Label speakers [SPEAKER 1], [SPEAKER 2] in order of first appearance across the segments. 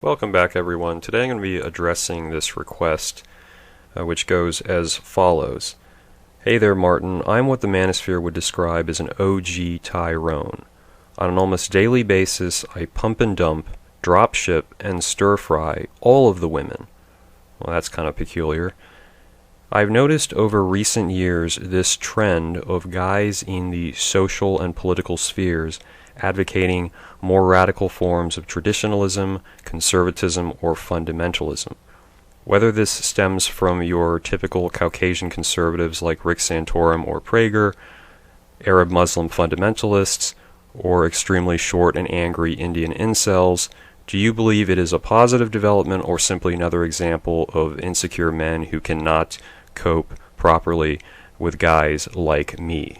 [SPEAKER 1] Welcome back, everyone. Today I'm going to be addressing this request, which goes as follows. Hey there, Martin. I'm what the manosphere would describe as an OG Tyrone. On an almost daily basis, I pump and dump, drop ship, and stir-fry all of the women. Well, that's kind of peculiar. I've noticed over recent years this trend of guys in the social and political spheres advocating more radical forms of traditionalism, conservatism, or fundamentalism. Whether this stems from your typical Caucasian conservatives like Rick Santorum or Prager, Arab Muslim fundamentalists, or extremely short and angry Indian incels, do you believe it is a positive development or simply another example of insecure men who cannot cope properly with guys like me?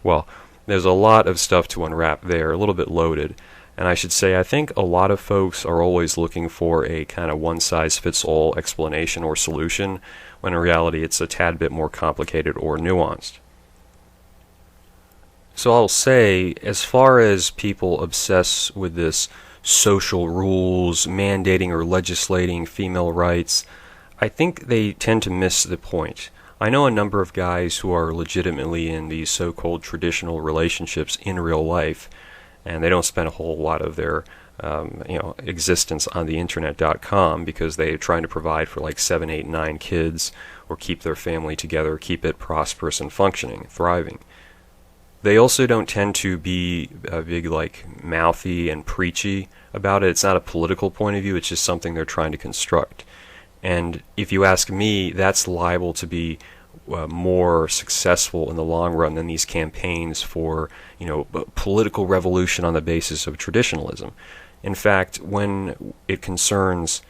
[SPEAKER 1] Well, there's a lot of stuff to unwrap there, a little bit loaded. And I should say, I think a lot of folks are always looking for a kind of one-size-fits-all explanation or solution, when in reality it's a tad bit more complicated or nuanced. So I'll say, as far as people obsess with this social rules, mandating or legislating female rights, I think they tend to miss the point. I know a number of guys who are legitimately in these so-called traditional relationships in real life, and they don't spend a whole lot of their existence on the internet.com because they're trying to provide for like 7, 8, 9 kids or keep their family together, keep it prosperous and functioning, thriving. They also don't tend to be big, like, mouthy and preachy about it. It's not a political point of view, it's just something they're trying to construct. And if you ask me, that's liable to be more successful in the long run than these campaigns for, political revolution on the basis of traditionalism. In fact, when it concerns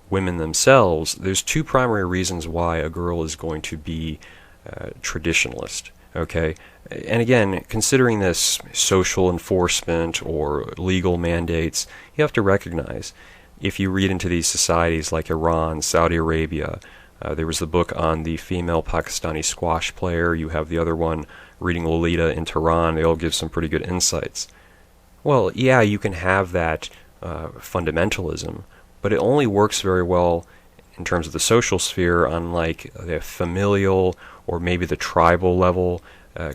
[SPEAKER 1] women themselves, there's two primary reasons why a girl is going to be traditionalist. Okay? And again, considering this social enforcement or legal mandates, you have to recognize, if you read into these societies like Iran, Saudi Arabia, there was the book on the female Pakistani squash player. You have the other one reading Lolita in Tehran. They all give some pretty good insights. Well, yeah, you can have that fundamentalism, but it only works very well in terms of the social sphere on like the familial or maybe the tribal level,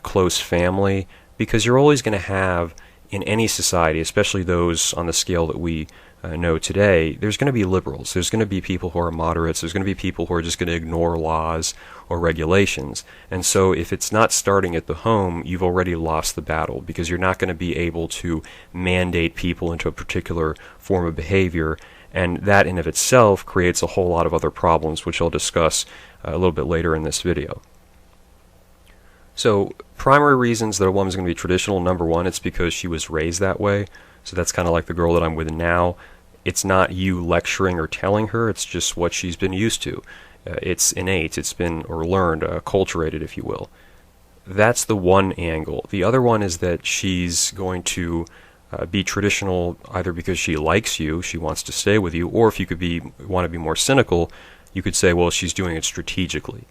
[SPEAKER 1] close family, because you're always going to have, in any society, especially those on the scale that we know today, there's going to be liberals, there's going to be people who are moderates, there's going to be people who are just going to ignore laws or regulations. And so if it's not starting at the home, you've already lost the battle, because you're not going to be able to mandate people into a particular form of behavior, and that in of itself creates a whole lot of other problems, which I'll discuss a little bit later in this video. So, primary reasons that a woman's going to be traditional: number one, it's because she was raised that way. So that's kind of like the girl that I'm with now. It's not you lecturing or telling her, it's just what she's been used to. It's innate, it's been, or learned, acculturated, if you will. That's the one angle. The other one is that she's going to be traditional either because she likes you, she wants to stay with you, or if you want to be more cynical, you could say, well, she's doing it strategically.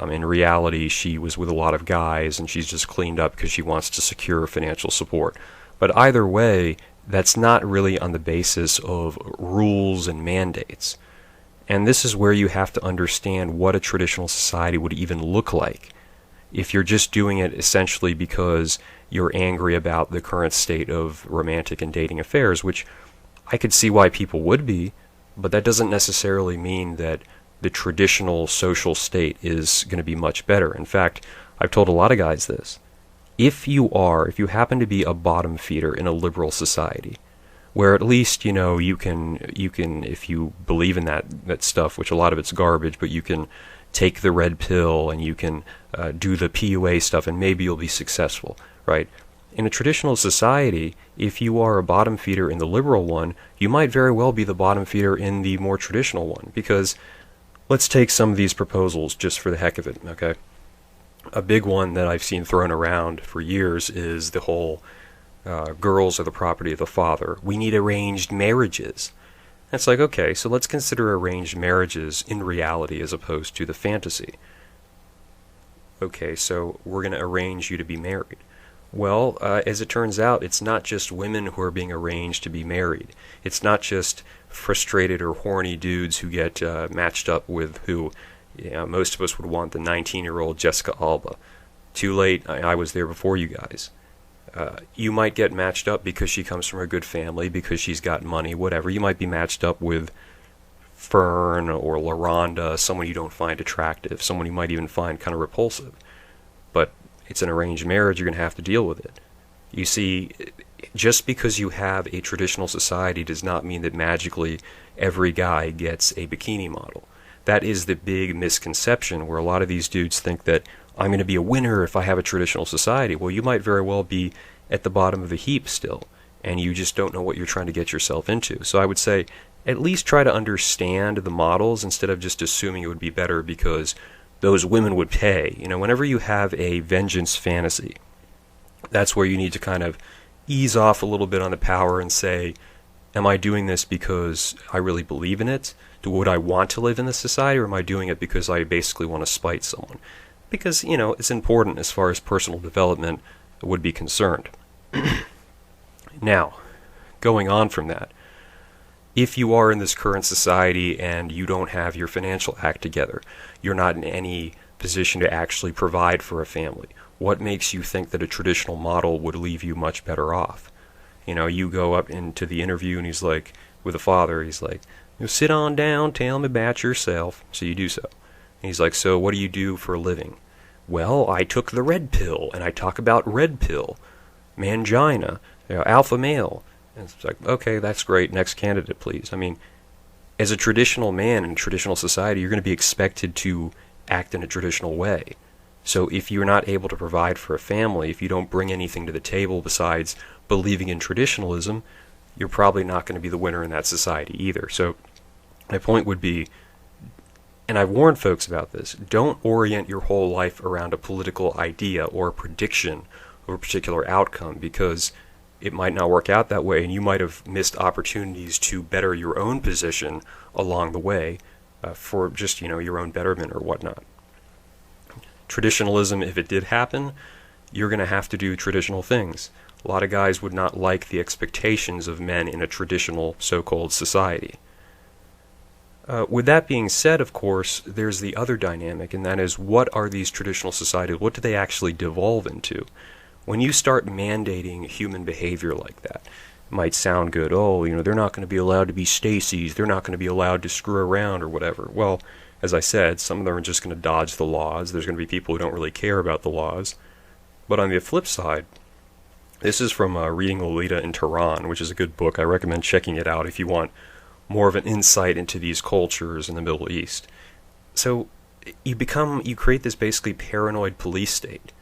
[SPEAKER 1] In reality, she was with a lot of guys and she's just cleaned up because she wants to secure financial support. But either way, that's not really on the basis of rules and mandates. And this is where you have to understand what a traditional society would even look like. If you're just doing it essentially because you're angry about the current state of romantic and dating affairs, which I could see why people would be, but that doesn't necessarily mean that the traditional social state is going to be much better. In fact, I've told a lot of guys this. If you happen to be a bottom feeder in a liberal society, where at least, you can, if you believe in that stuff, which a lot of it's garbage, but you can take the red pill and you can do the PUA stuff and maybe you'll be successful, right? In a traditional society, if you are a bottom feeder in the liberal one, you might very well be the bottom feeder in the more traditional one, because let's take some of these proposals just for the heck of it, okay? A big one that I've seen thrown around for years is the whole girls are the property of the father. We need arranged marriages. It's like, okay, so let's consider arranged marriages in reality as opposed to the fantasy. Okay, so we're going to arrange you to be married. Well, as it turns out, it's not just women who are being arranged to be married. It's not just frustrated or horny dudes who get matched up with who, most of us would want the 19-year-old Jessica Alba. Too late, I was there before you guys. You might get matched up because she comes from a good family, because she's got money, whatever. You might be matched up with Fern or LaRonda, someone you don't find attractive, someone you might even find kind of repulsive. But it's an arranged marriage, you're going to have to deal with it. You see, just because you have a traditional society does not mean that magically every guy gets a bikini model. That is the big misconception, where a lot of these dudes think that I'm going to be a winner if I have a traditional society. Well, you might very well be at the bottom of the heap still, and you just don't know what you're trying to get yourself into. So I would say at least try to understand the models instead of just assuming it would be better because those women would pay. Whenever you have a vengeance fantasy, that's where you need to kind of ease off a little bit on the power and say, am I doing this because I really believe in it? Would I want to live in this society, or am I doing it because I basically want to spite someone? Because, it's important as far as personal development would be concerned. Now, going on from that, if you are in this current society and you don't have your financial act together, you're not in any position to actually provide for a family, what makes you think that a traditional model would leave you much better off? You go up into the interview and he's like, with a father, he's like, sit on down, tell me about yourself. So you do so. And he's like, so what do you do for a living? Well, I took the red pill, and I talk about red pill, mangina, alpha male. And it's like, okay, that's great. Next candidate, please. I mean, as a traditional man in a traditional society, you're going to be expected to act in a traditional way. So if you're not able to provide for a family, if you don't bring anything to the table besides believing in traditionalism, you're probably not going to be the winner in that society either. So my point would be, and I've warned folks about this, don't orient your whole life around a political idea or a prediction of a particular outcome, because it might not work out that way, and you might have missed opportunities to better your own position along the way for just, your own betterment or whatnot. Traditionalism, if it did happen, you're going to have to do traditional things. A lot of guys would not like the expectations of men in a traditional so-called society. With that being said, of course, there's the other dynamic, and that is, what are these traditional societies? What do they actually devolve into? When you start mandating human behavior like that, it might sound good. Oh, they're not going to be allowed to be Stacys. They're not going to be allowed to screw around or whatever. Well, as I said, some of them are just going to dodge the laws. There's going to be people who don't really care about the laws. But on the flip side, this is from reading Lolita in Tehran, which is a good book. I recommend checking it out if you want more of an insight into these cultures in the Middle East. So you create this basically paranoid police state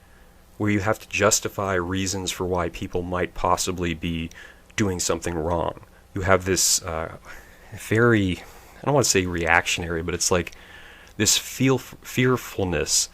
[SPEAKER 1] where you have to justify reasons for why people might possibly be doing something wrong. You have this very, I don't want to say reactionary, but it's like this fearfulness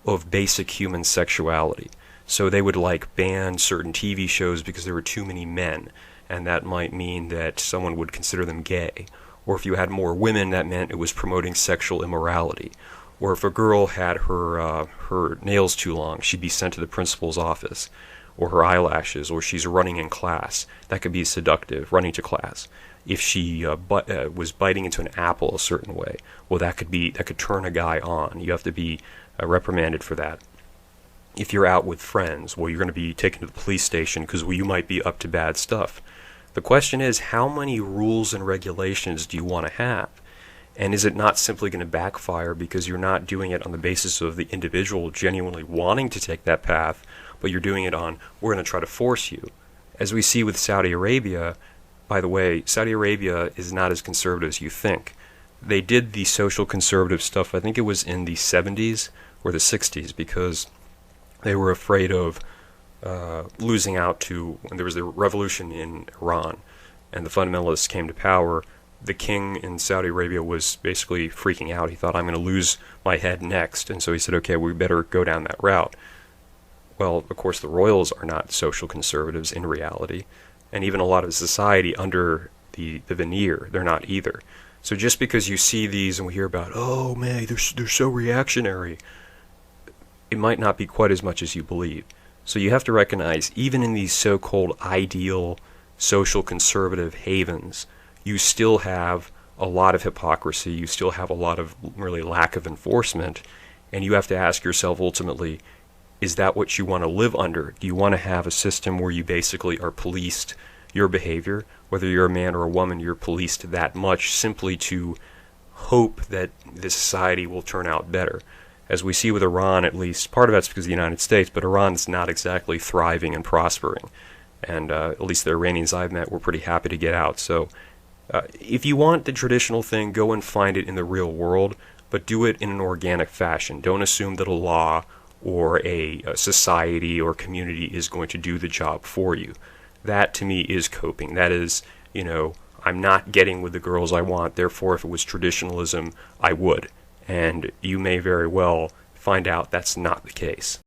[SPEAKER 1] of basic human sexuality. So they would ban certain TV shows because there were too many men, and that might mean that someone would consider them gay. Or if you had more women, that meant it was promoting sexual immorality. Or if a girl had her nails too long, she'd be sent to the principal's office. Or her eyelashes, or she's running in class. That could be seductive, running to class. If she was biting into an apple a certain way, well, that could turn a guy on. You have to be reprimanded for that. If you're out with friends, well, you're going to be taken to the police station because you might be up to bad stuff. The question is, how many rules and regulations do you want to have? And is it not simply going to backfire because you're not doing it on the basis of the individual genuinely wanting to take that path, but you're doing it on, we're going to try to force you? As we see with Saudi Arabia, by the way, Saudi Arabia is not as conservative as you think. They did the social conservative stuff, I think it was in the 70s or the 60s, because they were afraid of losing out to, when there was the revolution in Iran and the fundamentalists came to power. The king in Saudi Arabia was basically freaking out. He thought, I'm going to lose my head next. And so he said, okay, we better go down that route. Well, of course, the royals are not social conservatives in reality. And even a lot of society under the veneer, they're not either. So just because you see these and we hear about, oh, man, they're so reactionary, it might not be quite as much as you believe. So you have to recognize, even in these so-called ideal social conservative havens, you still have a lot of hypocrisy, you still have a lot of really lack of enforcement, and you have to ask yourself ultimately, is that what you want to live under? Do you want to have a system where you basically are policed your behavior, whether you're a man or a woman, you're policed that much simply to hope that the society will turn out better? As we see with Iran, at least, part of that's because of the United States, but Iran's not exactly thriving and prospering. And at least the Iranians I've met were pretty happy to get out. So if you want the traditional thing, go and find it in the real world, but do it in an organic fashion. Don't assume that a law or a society or community is going to do the job for you. That, to me, is coping. That is, I'm not getting with the girls I want, therefore if it was traditionalism, I would. And you may very well find out that's not the case.